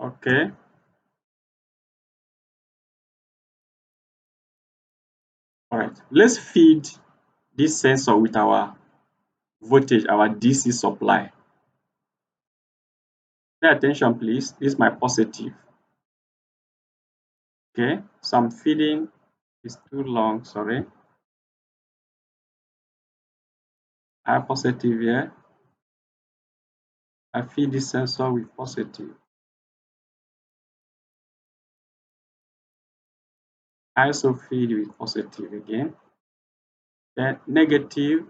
Okay. All right. Let's feed this sensor with our voltage, our DC supply. Pay attention, please. This is my positive. Okay. So I'm feeding. It's too long. Sorry. I have positive here. I feed this sensor with positive. I also feed with positive again. Then negative.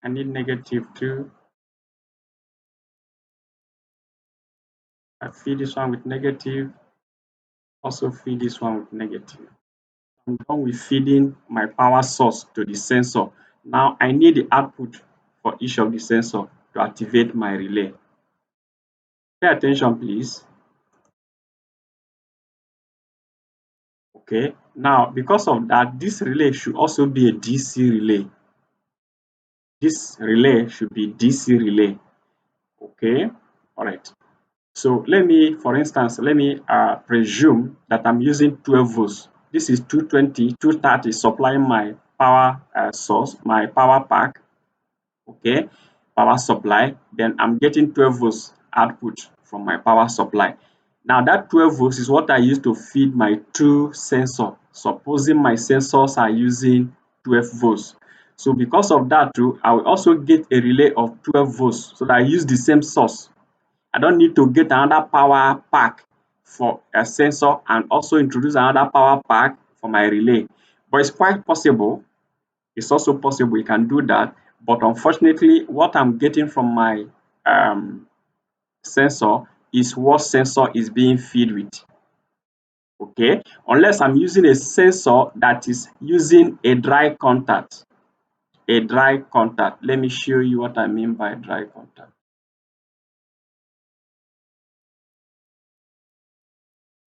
I need negative too. I feed this one with negative. Also feed this one with negative. I'm done with feeding my power source to the sensor. Now I need the output for each of the sensor to activate my relay. Pay attention, please. Okay. Now, because of that, this relay should also be a DC relay. This relay should be DC relay. Okay. All right. So let me, for instance, let me presume that I'm using 12 volts. This is 220, 230 supplying my power source, my power pack. Okay, power supply. Then I'm getting 12 volts output from my power supply. Now that 12 volts is what I use to feed my two sensor. Supposing my sensors are using 12 volts. So because of that too, I will also get a relay of 12 volts so that I use the same source. I don't need to get another power pack for a sensor and also introduce another power pack for my relay. But it's quite possible. It's also possible you can do that. But unfortunately, what I'm getting from my um, sensor is what sensor is being fed with. Okay, unless I'm using a sensor that is using a dry contact. A dry contact. Let me show you what I mean by dry contact.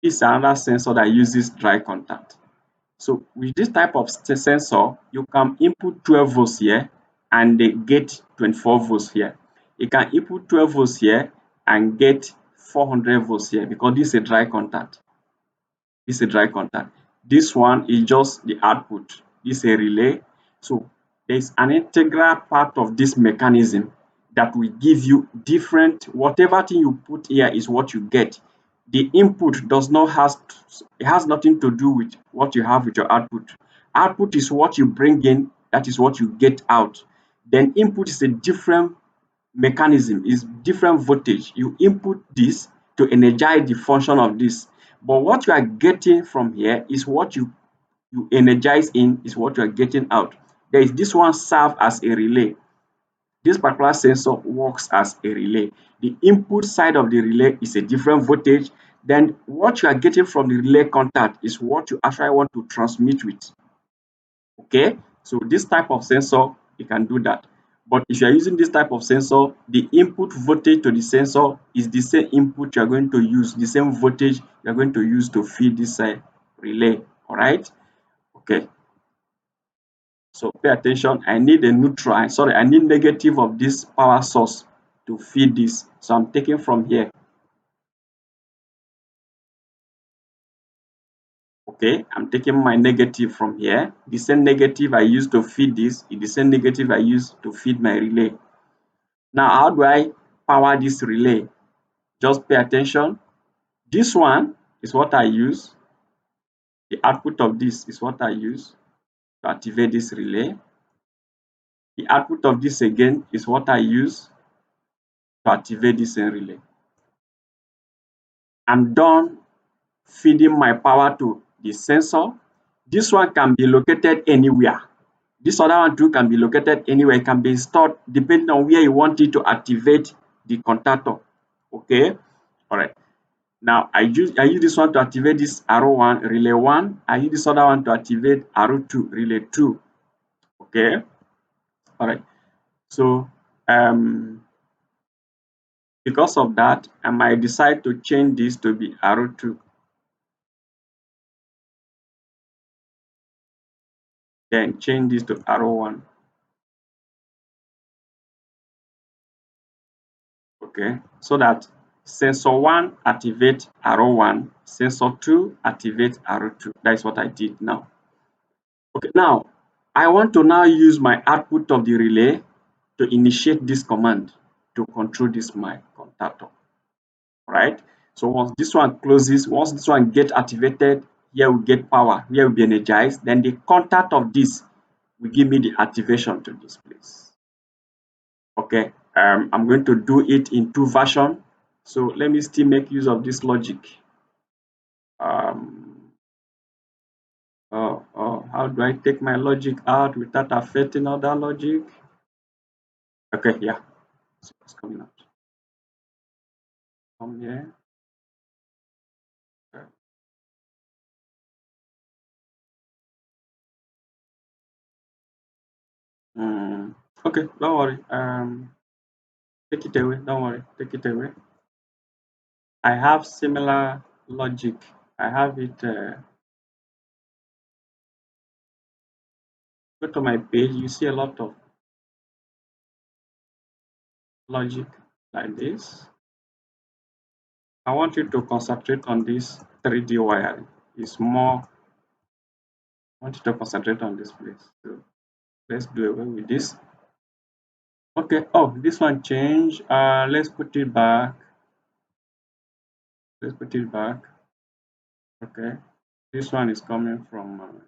This is another sensor that uses dry contact. So with this type of sensor, you can input 12 volts here and they get 24 volts here. You can input 12 volts here and get 400 volts here because this is a dry contact. This is a dry contact. This one is just the output. This is a relay. So there's an integral part of this mechanism that will give you different, whatever thing you put here is what you get. The input does not has it has nothing to do with what you have with your output. Output is what you bring in, that is what you get out. Then input is a different mechanism, is different voltage. You input this to energize the function of this. But what you are getting from here is what you energize in is what you are getting out. There is this one serve as a relay. This particular sensor works as a relay. The input side of the relay is a different voltage. Then what you are getting from the relay contact is what you actually want to transmit with. Okay, so this type of sensor, you can do that. But if you are using this type of sensor, the input voltage to the sensor is the same input you are going to use, the same voltage you are going to use to feed this relay. All right. Okay. So pay attention. I need a neutral. Sorry, I need negative of this power source to feed this. So I'm taking from here. Okay, I'm taking my negative from here. The same negative I use to feed this is the same negative I use to feed my relay. Now, how do I power this relay? Just pay attention. This one is what I use. The output of this is what I use to activate this relay. The output of this again is what I use to activate this relay. I'm done feeding my power to the sensor. This one can be located anywhere. This other one too can be located anywhere. It can be installed depending on where you want it to activate the contactor. Okay, all right. Now I use this one to activate this arrow one relay one. I use this other one to activate arrow two relay two. Okay, all right. So because of that, I might decide to change this to be arrow two. Then change this to arrow one. Okay, so that sensor 1 activate arrow 1, sensor 2 activate arrow 2. That is what I did now. Okay, now I want to now use my output of the relay to initiate this command to control this my contactor, right? So once this one closes, once this one get activated, here we get power, here will be energized, then the contact of this will give me the activation to this place. Okay, I'm going to do it in two versions. So let me still make use of this logic. How do I take my logic out without affecting other logic? Okay, yeah, so it's coming out. Come here. Okay, don't worry. Take it away. Don't worry. Take it away. I have similar logic. I have it. Go to my page. You see a lot of logic like this. I want you to concentrate on this 3D wiring. It's more. I want you to concentrate on this place. So let's do away with this. Okay. Oh, this one changed. Let's put it back. Let's put it back. Okay. This one is coming from.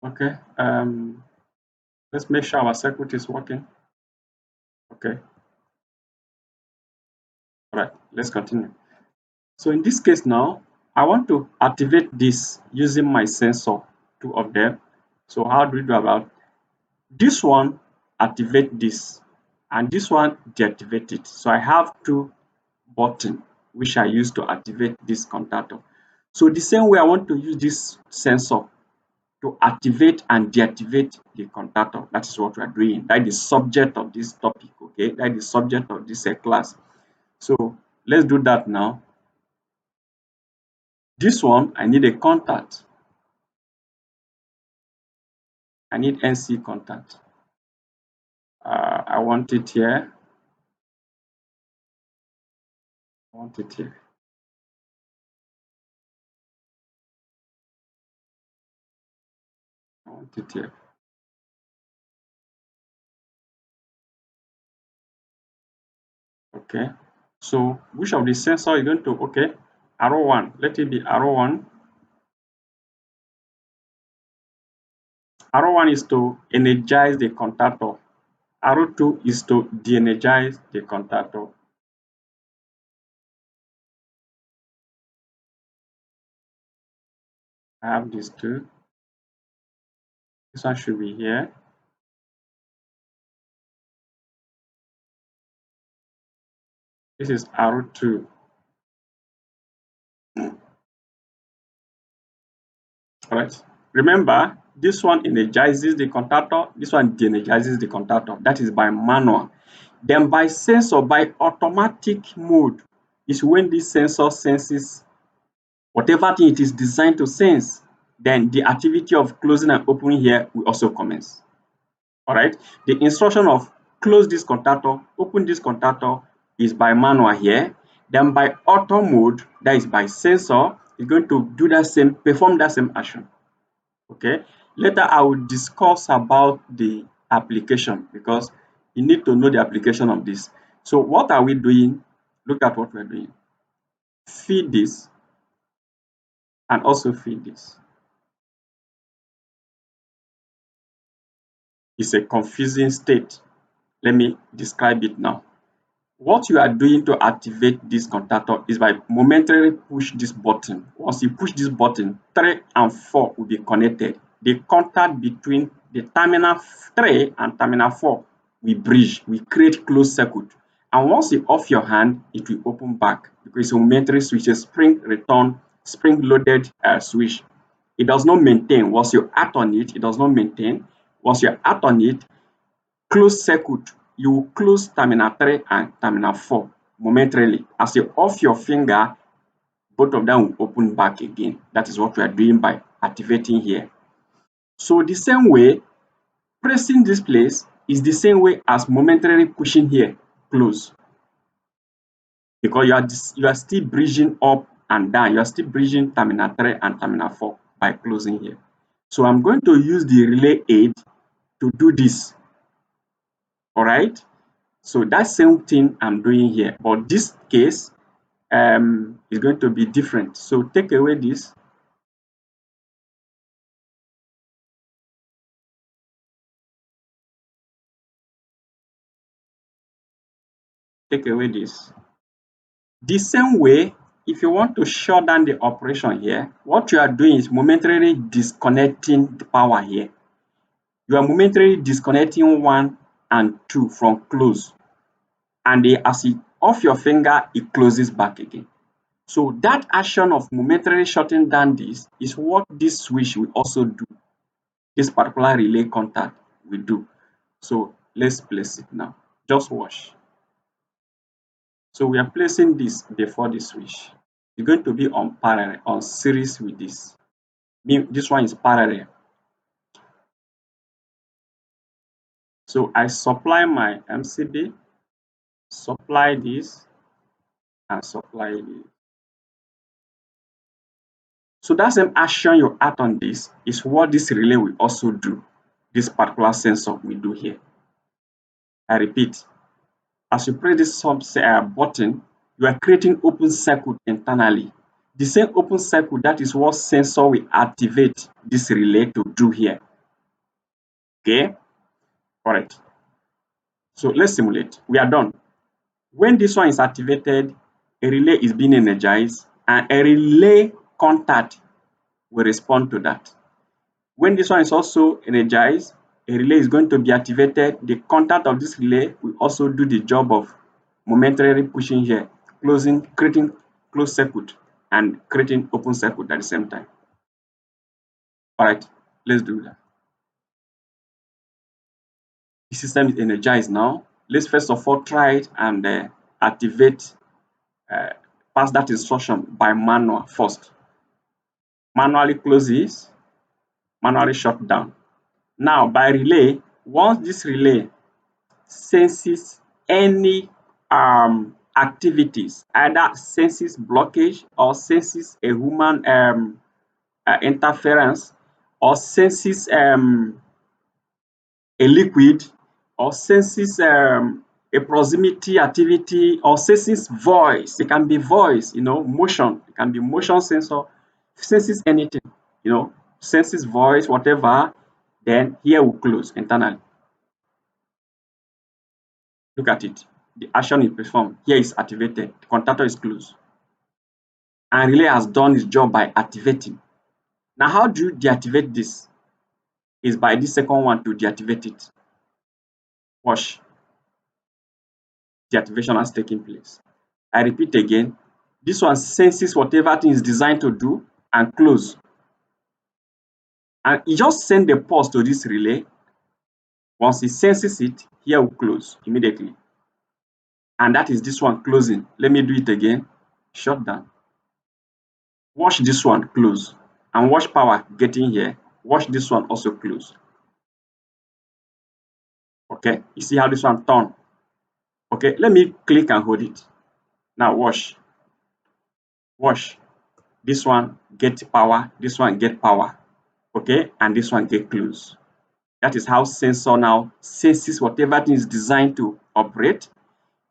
Okay. Let's make sure our circuit is working. Okay. All right. Let's continue. So in this case now, I want to activate this using my sensor, two of them. So how do we do about this one? Activate this, and this one deactivate it. So I have two buttons which I use to activate this contactor. So the same way I want to use this sensor to activate and deactivate the contactor. That is what we are doing. That is the subject of this topic. Okay, that is the subject of this class. So let's do that now. This one, I need a contact. I need NC contact. I want it here. I want it here. I want it here. Okay. So which of the sensor is going to, okay, arrow 1. Let it be arrow 1. Arrow 1 is to energize the contactor. Arrow 2 is to de-energize the contactor. I have these two. This one should be here. This is arrow 2. Alright. Remember, this one energizes the contactor, this one de-energizes the contactor. That is by manual. Then by sensor, by automatic mode, is when this sensor senses whatever thing it is designed to sense. Then the activity of closing and opening here will also commence. Alright. The instruction of close this contactor, open this contactor is by manual here. Then by auto mode, that is by sensor, is going to do that same, perform that same action. Okay, later I will discuss about the application because you need to know the application of this. So what are we doing? Look at what we're doing. Feed this and also feed this. It's a confusing state. Let me describe it now. What you are doing to activate this contactor is by momentarily push this button. Once you push this button, 3 and 4 will be connected. The contact between the terminal 3 and terminal 4 will bridge, will create closed circuit. And once you off your hand, it will open back because it's a momentary switch, a spring return, spring loaded switch. It does not maintain. Once you act on it, it does not maintain. Once you act on it, closed circuit, you will close terminal 3 and terminal 4. momentarily. As you off your finger, both of them will open back again. That is what we are doing by activating here. So the same way, pressing this place is the same way as momentarily pushing here, close. Because you are still bridging up and down. You are still bridging terminal 3 and terminal 4 by closing here. So I'm going to use the relay 8 to do this. All right. So that same thing I'm doing here, but this case is going to be different. So take away this. Take away this. The same way, if you want to shut down the operation here, what you are doing is momentarily disconnecting the power here. You are momentarily disconnecting 1 and 2 from close, and as you off your finger, it closes back again. So that action of momentarily shutting down this is what this switch will also do. This particular relay contact will do. So let's place it now. Just watch. So we are placing this before the switch. It's going to be on parallel, on series with this. This one is parallel. So I supply my MCB, supply this, and supply this. So that same action you add on this is what this relay will also do. This particular sensor will do here. I repeat, as you press this button, you are creating open circuit internally. The same open circuit, that is what sensor will activate this relay to do here. Okay, all right. So let's simulate. We are done. When this one is activated, a relay is being energized and a relay contact will respond to that. When this one is also energized, a relay is going to be activated. The contact of this relay will also do the job of momentarily pushing here, closing, creating closed circuit and creating open circuit at the same time. All right, let's do that. The system is energized now. Let's first of all try it and activate, pass that instruction by manual first. Manually close this, manually shut down. Now by relay, once this relay senses any activities, either senses blockage or senses a human interference or senses a liquid or senses a proximity activity or senses voice. It can be voice, motion. It can be motion sensor, senses anything, senses voice, whatever, then here will close internally. Look at it. The action is performed. Here is activated. The contactor is closed. And relay has done its job by activating. Now, how do you deactivate this? Is by this second one to deactivate it. Watch. Deactivation has taken place. I repeat again. This one senses whatever thing is designed to do and close. And it just send the pulse to this relay. Once it senses it, here will close immediately. And that is this one closing. Let me do it again. Shut down. Watch this one close. And watch power getting here. Watch this one also close. Okay, you see how this one turn. Okay, let me click and hold it. Now watch. Watch. This one get power, this one get power. Okay, and this one get close. That is how sensor now senses whatever thing is designed to operate.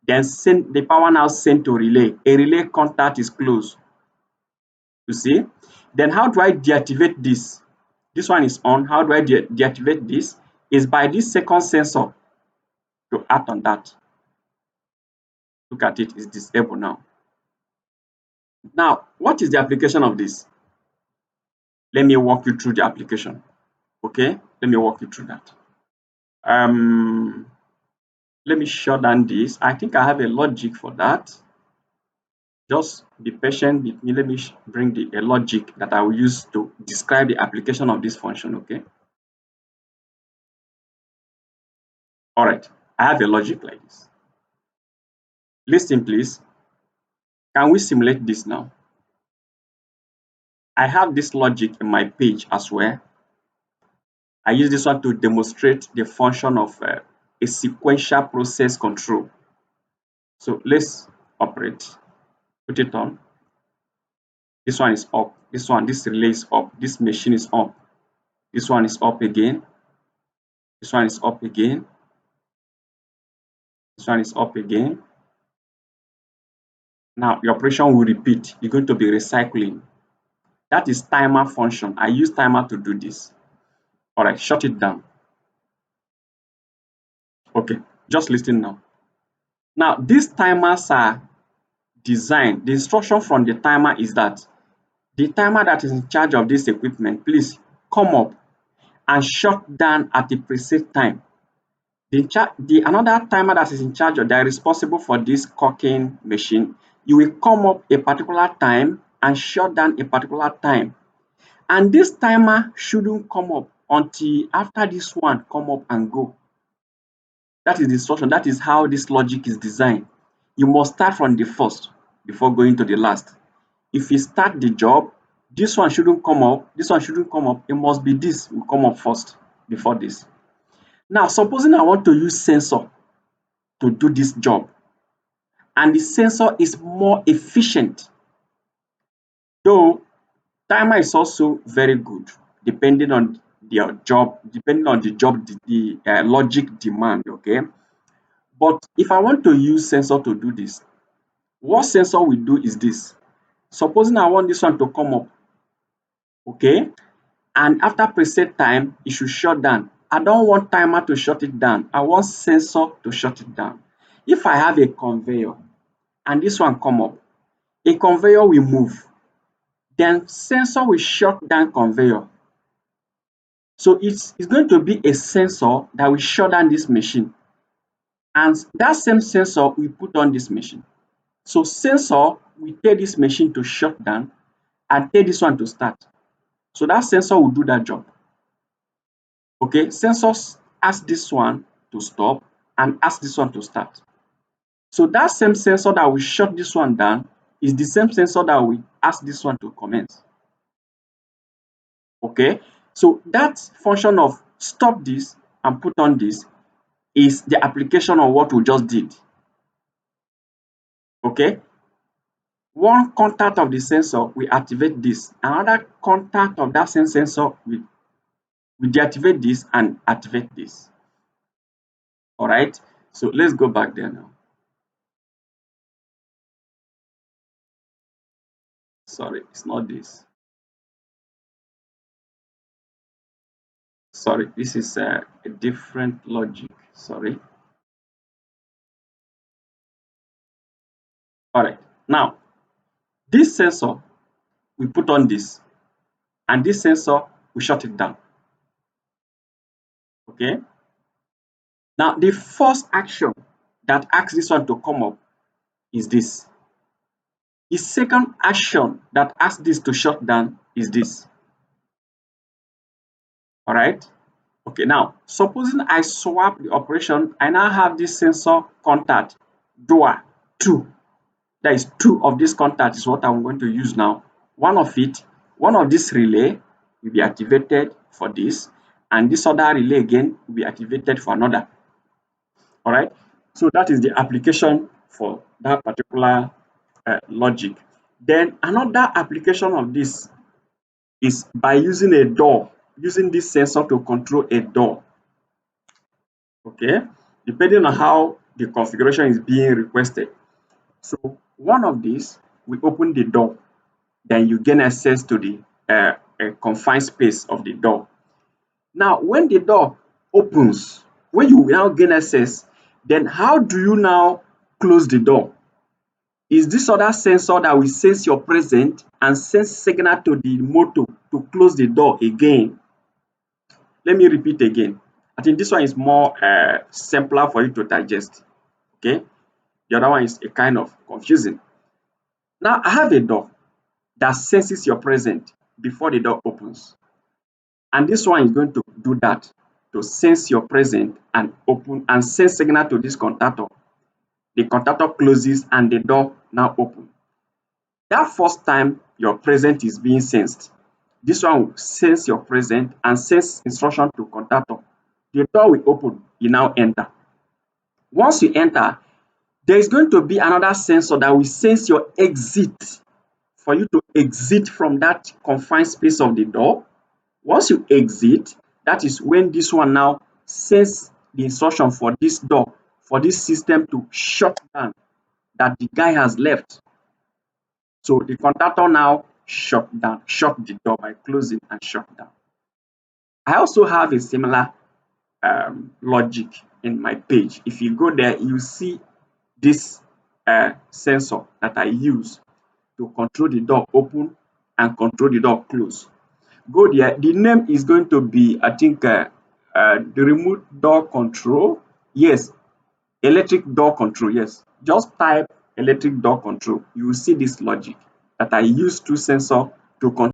Then send the power now sent to relay. A relay contact is closed. You see? Then how do I deactivate this? This one is on. How do I deactivate this? Is by this second sensor to act on that. Look at it, it's disabled now. Now, what is the application of this? Let me walk you through the application. Okay, let me walk you through that. Let me shut down this. I think I have a logic for that. Just be patient with me. Let me bring a logic that I will use to describe the application of this function. Okay. All right. I have a logic like this. Listen, please. Can we simulate this now? I have this logic in my page as well. I use this one to demonstrate the function of a sequential process control. So let's operate. Put it on. This one is up. This relay is up. This machine is up. This one is up again. This one is up again. This one is up again. Now the operation will repeat. You're going to be recycling. That is timer function. I use timer to do this. All right, shut it down. Okay, just listen now. Now these timers are designed. The instruction from the timer is that the timer that is in charge of this equipment, please come up and shut down at a preset time. The another timer that is in charge of that is responsible for this cocking machine, you will come up a particular time and shut down a particular time. And this timer shouldn't come up until after this one come up and go. That is the instruction. That is how this logic is designed. You must start from the first before going to the last. If you start the job, this one shouldn't come up, this one shouldn't come up. It must be this will come up first before this. Now, supposing I want to use sensor to do this job, and the sensor is more efficient, though timer is also very good depending on your job, depending on the job, the logic demand. Okay, but if I want to use sensor to do this, what sensor will do is this. Supposing I want this one to come up, okay, and after preset time it should shut down. I don't want timer to shut it down, I want sensor to shut it down. If I have a conveyor and this one come up, a conveyor will move, then sensor will shut down conveyor. So it's going to be a sensor that will shut down this machine, and that same sensor we put on this machine. So sensor will tell this machine to shut down and tell this one to start. So that sensor will do that job. Okay, sensors ask this one to stop and ask this one to start. So that same sensor that will shut this one down is the same sensor that will ask this one to commence. Okay, so that function of stop this and put on this is the application of what we just did. Okay, one contact of the sensor will activate this, another contact of that same sensor will deactivate this and activate this. All right, so let's go back there now. Sorry, it's not this. Sorry, this is a different logic. Sorry. All right, now this sensor we put on this, and this sensor we shut it down. Okay, now the first action that asks this one to come up is this. The second action that asks this to shut down is this. All right, okay, now supposing I swap the operation, I now have this sensor contact door 2. That is 2 of this contact is what I'm going to use now. One of this relay will be activated for this, and this other relay again will be activated for another. All right, so that is the application for that particular logic. Then another application of this is by using a door, using this sensor to control a door. Okay, depending on how the configuration is being requested. So one of these we open the door, then you gain access to the confined space of the door. Now when the door opens, when you now gain access, then how do you now close the door? Is this other sensor that will sense your presence and send signal to the motor to close the door again. Let me repeat again. I think this one is more simpler for you to digest. Okay, the other one is a kind of confusing. Now I have a door that senses your presence before the door opens, and this one is going to do that to sense your presence and open and send signal to this contactor. the contactor closes and the door now open. That first time your presence is being sensed, this one will sense your presence and sense instruction to contactor. The door will open, you now enter. Once you enter, there is going to be another sensor that will sense your exit for you to exit from that confined space of the door. Once you exit, that is when this one now sends the instruction for this door, for this system to shut down, that the guy has left. So the contactor now shut the door by closing and shut down. I also have a similar logic in my page. If you go there, you see this sensor that I use to control the door open and control the door close. Go there. The name is going to be, I think, the remote door control. Yes, electric door control. Yes, just type electric door control. You will see this logic that I use two sensor to control